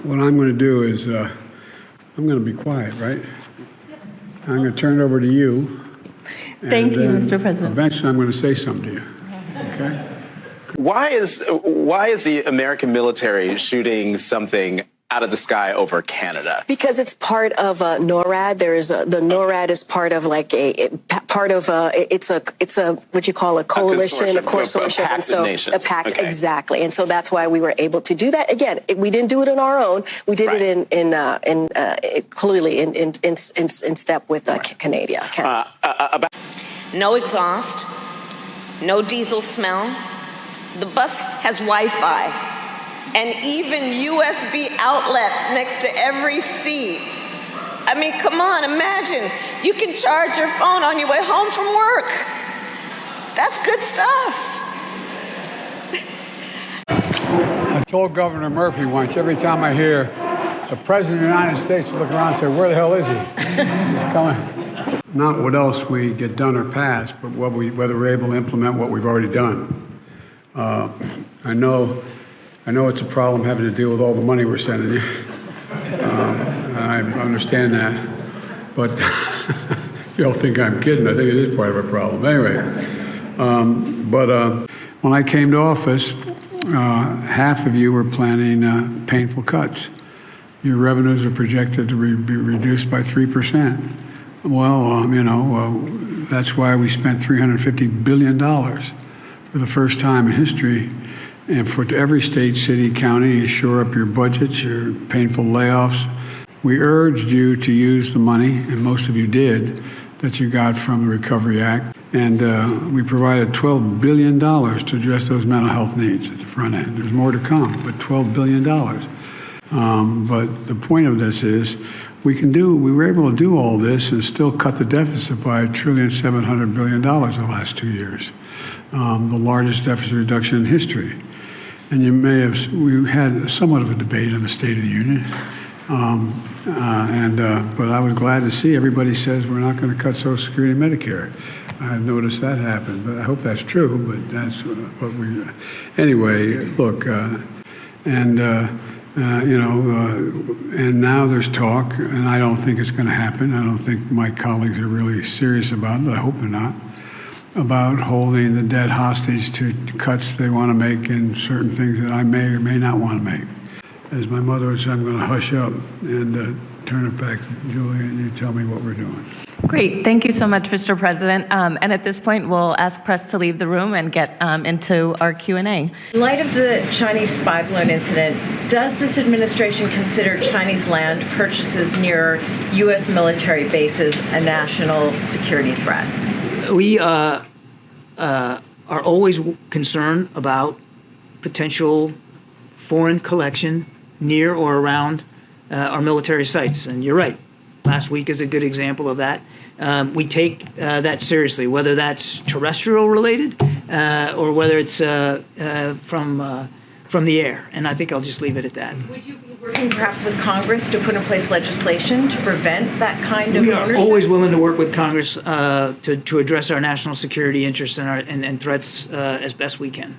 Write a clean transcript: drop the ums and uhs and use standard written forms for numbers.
what I'm going to do is I'm going to be quiet, right? I'm going to turn it over to you. Thank you, Mr. President. Eventually, I'm going to say something to you. Okay? Why is the American military shooting something out of the sky over Canada? Because it's part of NORAD. The NORAD is part of it's a what you call a coalition, a consortium, a pact of nations. A pact, okay. Exactly. And so that's why we were able to do that. Again, we didn't do it on our own. We did it clearly in step with CANADIA. No exhaust, no diesel smell. The bus has Wi-Fi and even USB outlets next to every seat. I mean, come on, imagine. You can charge your phone on your way home from work. That's good stuff. I told Governor Murphy once, every time I hear the President of the United States look around and say, where the hell is he? He's coming. Not what else we get done or passed, but whether we're able to implement what we've already done. I know it's a problem having to deal with all the money we're sending you. I understand that, but you all think I'm kidding. I think it is part of a problem. Anyway, when I came to office, half of you were planning painful cuts. Your revenues are projected to be reduced by 3%. Well, that's why we spent $350 billion for the first time in history. And for every state, city, county, shore up your budgets, your painful layoffs. We urged you to use the money, and most of you did, that you got from the Recovery Act. And we provided $12 billion to address those mental health needs at the front end. There's more to come, but $12 billion. But the point of this is we were able to do all this and still cut the deficit by $1.7 trillion the last 2 years. The largest deficit reduction in history. And we had somewhat of a debate on the State of the Union. But I was glad to see everybody says we're not going to cut Social Security and Medicare. I've noticed that happen, but I hope that's true, but that's what we, anyway, look, and now there's talk, and I don't think it's going to happen. I don't think my colleagues are really serious about it. I hope they're not. About holding the debt hostage to cuts they want to make in certain things that I may or may not want to make. As my mother would say, I'm going to hush up and turn it back to Julia, and you tell me what we're doing. Great. Thank you so much, Mr. President. And at this point, we'll ask press to leave the room and get into our Q&A. In light of the Chinese spy balloon incident, does this administration consider Chinese land purchases near U.S. military bases a national security threat? We are always concerned about potential foreign collection near or around our military sites. And you're right. Last week is a good example of that. We take that seriously, whether that's terrestrial related or whether it's from the air. And I think I'll just leave it at that. Would you be working perhaps with Congress to put in place legislation to prevent that kind of ownership? We are always willing to work with Congress to address our national security interests and threats as best we can.